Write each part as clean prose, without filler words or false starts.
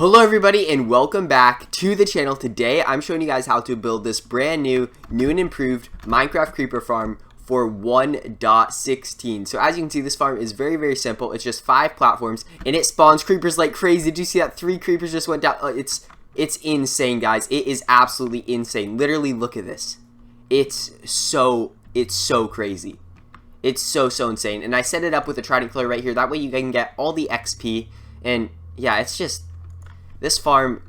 Hello everybody and welcome back to the channel. Today I'm showing you guys how to build this brand new and improved Minecraft creeper farm for 1.16. So as you can see, this farm is very simple. It's just 5 platforms and it spawns creepers like crazy. Did you see that 3 creepers just went down? It's insane, guys. It is absolutely insane. Literally look at this. It's so crazy. It's so insane. And I set it up with a trident killer right here. That way you can get all the XP. And yeah, it's just, this farm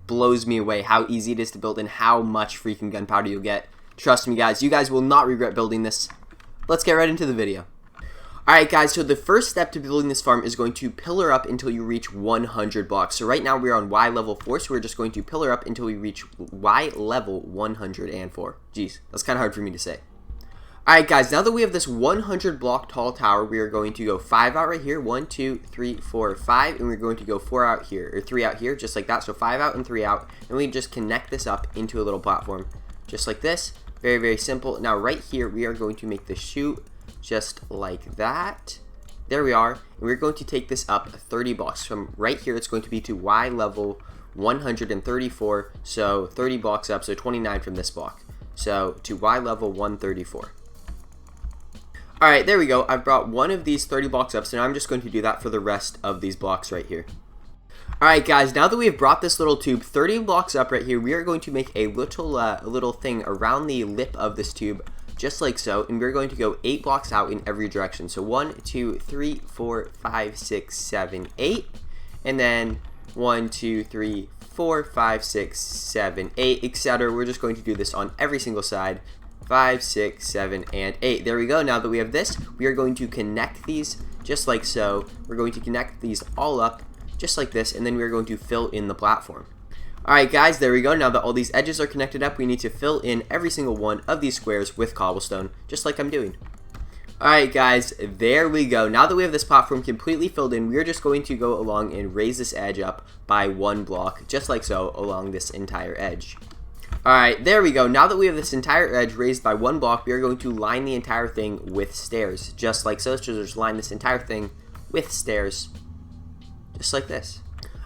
blows me away how easy it is to build and how much freaking gunpowder you'll get. Trust me, guys, you guys will not regret building this. Let's get right into the video. Alright guys, so the first step to building this farm is going to pillar up until you reach 100 blocks. So right now we're on Y level 4, so we're just going to pillar up until we reach Y level 104. Jeez, that's kind of hard for me to say. Alright guys, now that we have this 100 block tall tower, we are going to go 5 out right here, 1, 2, 3, 4, 5, and we're going to go 4 out here, or 3 out here, just like that. So 5 out and 3 out, and we just connect this up into a little platform, just like this. Very simple. Now right here, we are going to make the chute just like that. There we are, and we're going to take this up 30 blocks. From right here, it's going to be to Y level 134, so 30 blocks up, so 29 from this block. So to Y level 134. Alright, there we go. I've brought one of these 30 blocks up, so now I'm just going to do that for the rest of these blocks right here. Alright guys, now that we've brought this little tube 30 blocks up right here, we are going to make a little thing around the lip of this tube, just like so, and we're going to go 8 blocks out in every direction. So 1, 2, 3, 4, 5, 6, 7, 8, and then 1, 2, 3, 4, 5, 6, 7, 8, etc. We're just going to do this on every single side. 5, 6, 7, and 8. There we go. Now that we have this, we are going to connect these just like so. We're going to connect these all up just like this, and then we're going to fill in the platform. Alright guys, there we go. Now that all these edges are connected up, we need to fill in every single one of these squares with cobblestone, just like I'm doing. Alright guys, there we go. Now that we have this platform completely filled in, we're just going to go along and raise this edge up by 1 block, just like so, along this entire edge. Alright, there we go. Now that we have this entire edge raised by 1 block, we are going to line the entire thing with stairs, just like so. So just line this entire thing with stairs, just like this.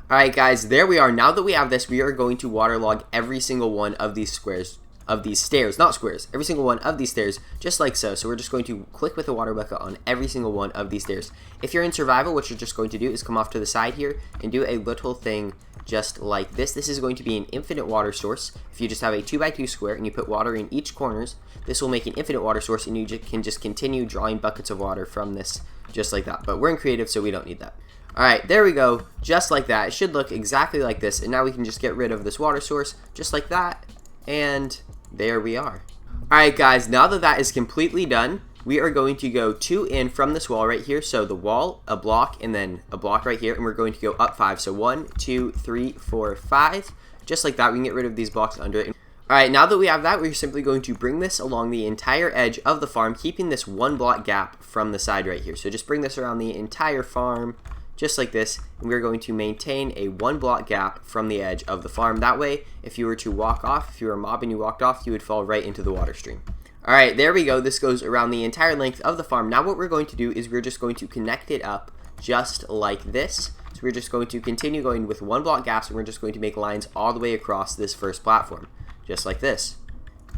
Alright guys, there we are. Now that we have this, we are going to waterlog every single one of these squares, of these stairs, not squares, every single one of these stairs, just like so. So we're just going to click with the water bucket on every single one of these stairs. If you're in survival, what you're just going to do is come off to the side here and do a little thing just like this. This is going to be an infinite water source. If you just have a 2x2 square and you put water in each corners, this will make an infinite water source, and you can just continue drawing buckets of water from this, just like that. But we're in creative, so we don't need that. Alright, there we go, just like that. It should look exactly like this, and now we can just get rid of this water source, just like that, and there we are. Alright guys, now that that is completely done, we are going to go to and from this wall right here. So the wall, a block, and then a block right here, and we're going to go up 5. So 1, 2, 3, 4, 5, just like that. We can get rid of these blocks under it. Alright, now that we have that, we're simply going to bring this along the entire edge of the farm, keeping this 1 block gap from the side right here. So just bring this around the entire farm, just like this, and we're going to maintain a 1 block gap from the edge of the farm. That way, if you were to walk off, if you were a mob and you walked off, you would fall right into the water stream. Alright, there we go. This goes around the entire length of the farm. Now what we're going to do is we're just going to connect it up just like this. So we're just going to continue going with 1 block gaps, and we're just going to make lines all the way across this first platform, just like this.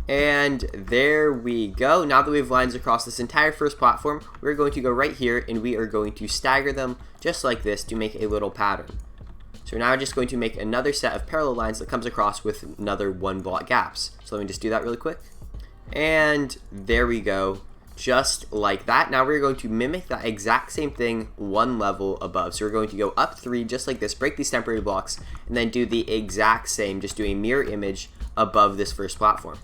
And there we go. Now that we have lines across this entire first platform, we're going to go right here, and we are going to stagger them just like this to make a little pattern. So now I'm just going to make another set of parallel lines that comes across with another 1 block gaps. So let me just do that really quick. And there we go, just like that. Now we're going to mimic that exact same thing 1 level above. So we're going to go up 3 just like this, break these temporary blocks, and then do the exact same, just do a mirror image above this first platform.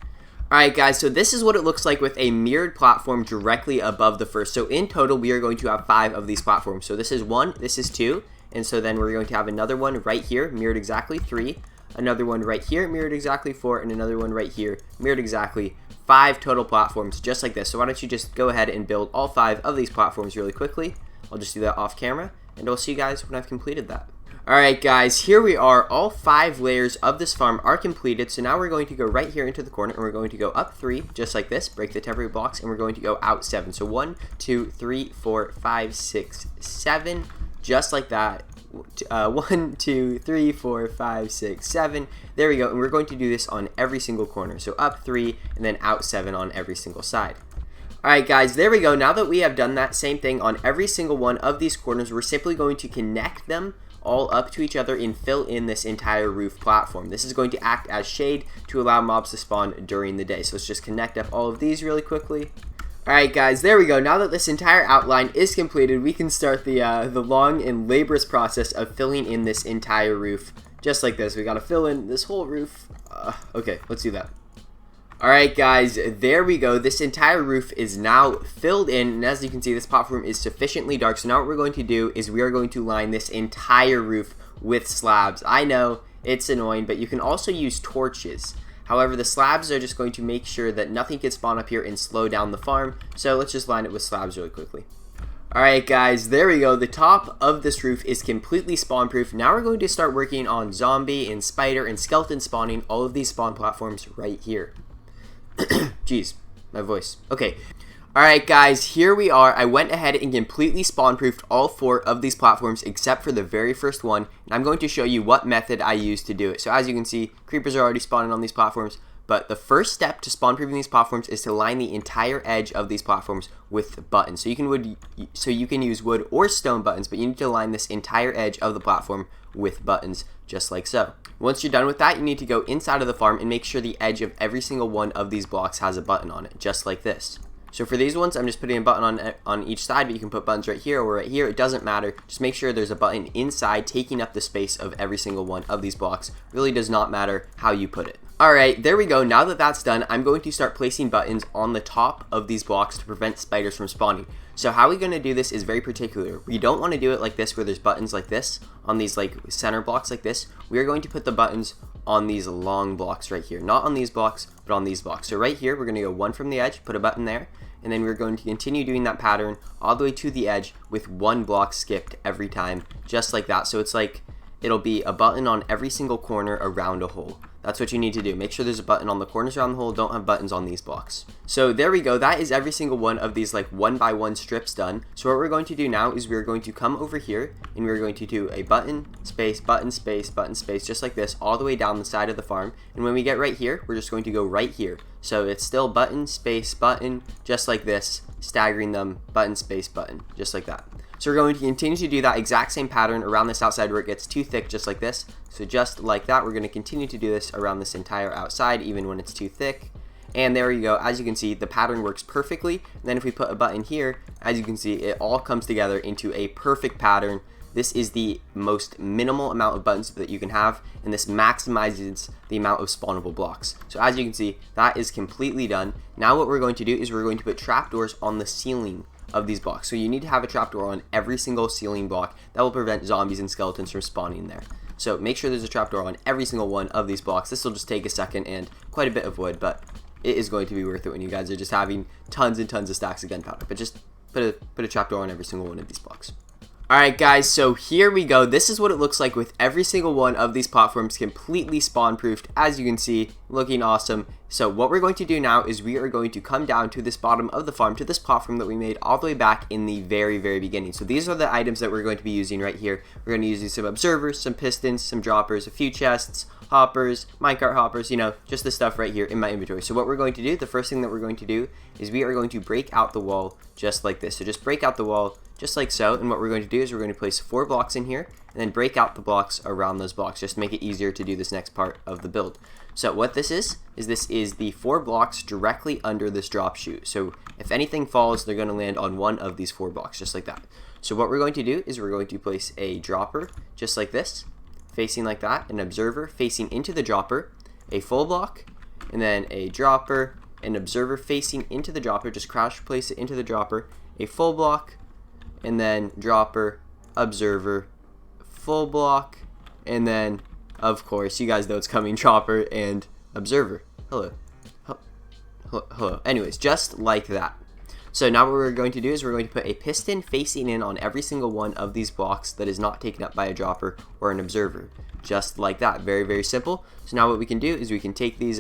Alright guys, so this is what it looks like with a mirrored platform directly above the first. So in total, we are going to have 5 of these platforms. So this is 1, this is 2, and so then we're going to have another one right here, mirrored exactly 3, another one right here, mirrored exactly 4, and another one right here, mirrored exactly 5 total platforms, just like this. So why don't you just go ahead and build all 5 of these platforms really quickly. I'll just do that off camera, and I'll see you guys when I've completed that. Alright guys, here we are. All 5 layers of this farm are completed. So now we're going to go right here into the corner, and we're going to go up 3, just like this, break the temporary blocks, and we're going to go out 7. So 1, 2, 3, 4, 5, 6, 7, just like that. 1, 2, 3, 4, 5, 6, 7. There we go. And we're going to do this on every single corner. So up 3 and then out 7 on every single side. Alright guys, there we go. Now that we have done that same thing on every single one of these corners, we're simply going to connect them all up to each other and fill in this entire roof platform. This is going to act as shade to allow mobs to spawn during the day. So let's just connect up all of these really quickly. Alright guys, there we go. Now that this entire outline is completed, we can start the long and laborious process of filling in this entire roof. Just like this. We gotta fill in this whole roof. Okay, let's do that. Alright guys, there we go. This entire roof is now filled in, and as you can see, this platform is sufficiently dark. So now what we're going to do is we are going to line this entire roof with slabs. I know, it's annoying, but you can also use torches. However, the slabs are just going to make sure that nothing can spawn up here and slow down the farm. So let's just line it with slabs really quickly. Alright guys, there we go. The top of this roof is completely spawn proof. Now we're going to start working on zombie and spider and skeleton spawning all of these spawn platforms right here. Jeez, my voice. Okay. Alright guys, here we are. I went ahead and completely spawn proofed all 4 of these platforms except for the very first one. And I'm going to show you what method I used to do it. So as you can see, creepers are already spawning on these platforms. But the first step to spawn proofing these platforms is to line the entire edge of these platforms with buttons. So you can use wood or stone buttons, but you need to line this entire edge of the platform with buttons, just like so. Once you're done with that, you need to go inside of the farm and make sure the edge of every single one of these blocks has a button on it, just like this. So for these ones, I'm just putting a button on each side, but you can put buttons right here or right here. It doesn't matter. Just make sure there's a button inside taking up the space of every single one of these blocks. Really does not matter how you put it. Alright, there we go. Now that that's done, I'm going to start placing buttons on the top of these blocks to prevent spiders from spawning. So how we're going to do this is very particular. We don't want to do it like this where there's buttons like this on these like center blocks like this. We are going to put the buttons on these long blocks right here. Not on these blocks, but on these blocks. So right here, we're going to go 1 from the edge, put a button there, and then we're going to continue doing that pattern all the way to the edge with 1 block skipped every time, just like that. So it's like it'll be a button on every single corner around a hole. That's what you need to do. Make sure there's a button on the corners around the hole. Don't have buttons on these blocks. So there we go. That is every single one of these like 1 by 1 strips done. So what we're going to do now is we're going to come over here and we're going to do a button, space, button, space, button, space, just like this all the way down the side of the farm. And when we get right here, we're just going to go right here. So it's still button, space, button, just like this, staggering them, button, space, button, just like that. So we're going to continue to do that exact same pattern around this outside where it gets too thick, just like this. So just like that, we're going to continue to do this around this entire outside, even when it's too thick. And there you go. As you can see, the pattern works perfectly. And then if we put a button here, as you can see, it all comes together into a perfect pattern. This is the most minimal amount of buttons that you can have, and this maximizes the amount of spawnable blocks. So as you can see, that is completely done. Now what we're going to do is we're going to put trapdoors on the ceiling of these blocks. So you need to have a trapdoor on every single ceiling block that will prevent zombies and skeletons from spawning there. So make sure there's a trapdoor on every single one of these blocks. This will just take a second and quite a bit of wood, but it is going to be worth it when you guys are just having tons and tons of stacks of gunpowder. But just put a trapdoor on every single one of these blocks. Alright guys, so here we go. This is what it looks like with every single one of these platforms completely spawn proofed, as you can see, looking awesome. So what we're going to do now is we are going to come down to this bottom of the farm, to this platform that we made all the way back in the very beginning. So these are the items that we're going to be using right here. We're going to use some observers, some pistons, some droppers, a few chests, hoppers, minecart hoppers, you know, just the stuff right here in my inventory. So what we're going to do, the first thing that we're going to do is we are going to break out the wall just like this. So just break out the wall just like so, and what we're going to do is we're going to place 4 blocks in here and then break out the blocks around those blocks just to make it easier to do this next part of the build. So what this is the 4 blocks directly under this drop chute. So if anything falls, they're going to land on one of these 4 blocks just like that. So what we're going to do is we're going to place a dropper just like this, facing like that, an observer facing into the dropper, a full block, and then a dropper, an observer facing into the dropper, just crouch place it into the dropper, a full block, and then dropper, observer, full block, and then of course you guys know it's coming, dropper and observer. Hello. Anyways, just like that. So now what we're going to do is we're going to put a piston facing in on every single one of these blocks that is not taken up by a dropper or an observer, just like that. Very simple. So now what we can do is we can take these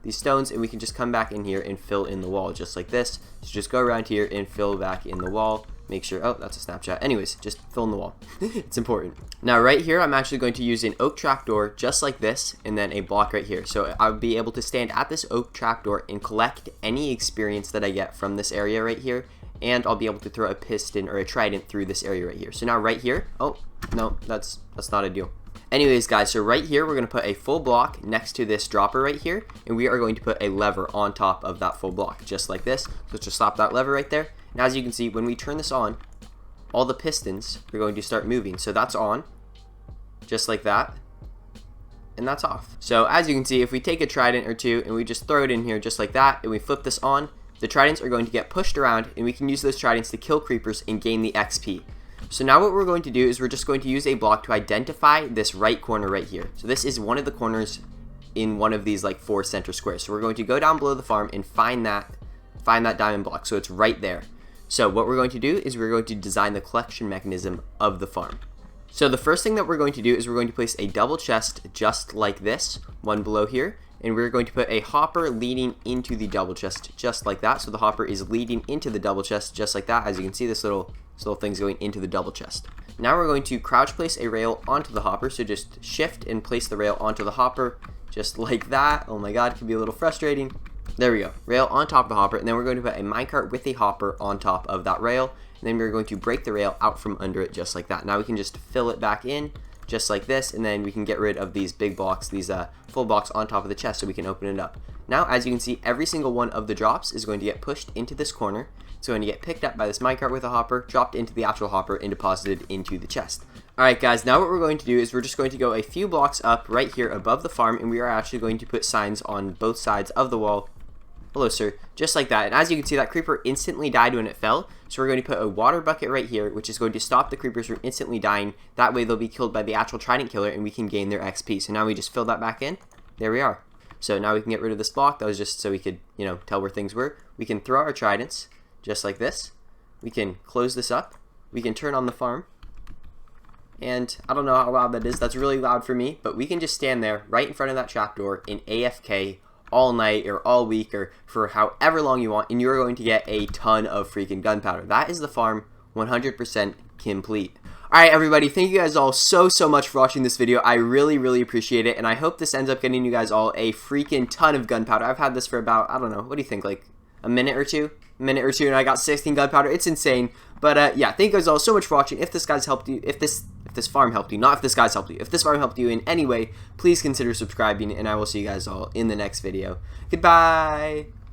stones and we can just come back in here and fill in the wall just like this. So just go around here and fill back in the wall. make sure, oh, that's a Snapchat. Anyways, just fill in the wall. It's important. Now right here, I'm actually going to use an oak trapdoor just like this, and then a block right here. So I'll be able to stand at this oak trapdoor and collect any experience that I get from this area right here, and I'll be able to throw a piston or a trident through this area right here. So now right here, oh, no, that's not ideal. Anyways, guys, so right here, we're going to put a full block next to this dropper right here, and we are going to put a lever on top of that full block, just like this. So just slap that lever right there. And as you can see, when we turn this on, all the pistons are going to start moving. So that's on, just like that, and that's off. So as you can see, if we take a trident or two and we just throw it in here just like that, and we flip this on, the tridents are going to get pushed around, and we can use those tridents to kill creepers and gain the XP. So now what we're going to do is we're just going to use a block to identify this right corner right here. So this is one of the corners in one of these like 4 center squares. So we're going to go down below the farm and find that diamond block. So it's right there. So what we're going to do is we're going to design the collection mechanism of the farm. So the first thing that we're going to do is we're going to place a double chest just like this, one below here, and we're going to put a hopper leading into the double chest just like that. So the hopper is leading into the double chest just like that. As you can see, this little thing's going into the double chest. Now we're going to crouch place a rail onto the hopper. So just shift and place the rail onto the hopper just like that. Oh my god, it can be a little frustrating. There we go, rail on top of the hopper, and then we're going to put a minecart with a hopper on top of that rail, and then we're going to break the rail out from under it just like that. Now we can just fill it back in just like this, and then we can get rid of these big blocks, these full blocks on top of the chest, so we can open it up. Now as you can see, every single one of the drops is going to get pushed into this corner. It's going to get picked up by this minecart with a hopper, dropped into the actual hopper, and deposited into the chest. Alright guys, now what we're going to do is we're just going to go a few blocks up right here above the farm, and we are actually going to put signs on both sides of the wall. Hello sir, just like that. And as you can see, that creeper instantly died when it fell. So we're going to put a water bucket right here, which is going to stop the creepers from instantly dying. That way they'll be killed by the actual trident killer, and we can gain their XP. So now we just fill that back in. There we are. So now we can get rid of this block. That was just so we could, tell where things were. We can throw our tridents just like this. We can close this up. We can turn on the farm. And I don't know how loud that is. That's really loud for me. But we can just stand there right in front of that trapdoor in AFK all night or all week or for however long you want, and you're going to get a ton of freaking gunpowder. That is the farm 100% complete. Alright everybody, thank you guys all so much for watching this video. I really appreciate it, and I hope this ends up getting you guys all a freaking ton of gunpowder. I've had this for about, I don't know, what do you think, like a minute or two, and I got 16 gunpowder. It's insane. But yeah, thank you guys all so much for watching. If this guy's helped you, if this farm helped you, not if this guy's helped you, if this farm helped you in any way, please consider subscribing, and I will see you guys all in the next video. Goodbye!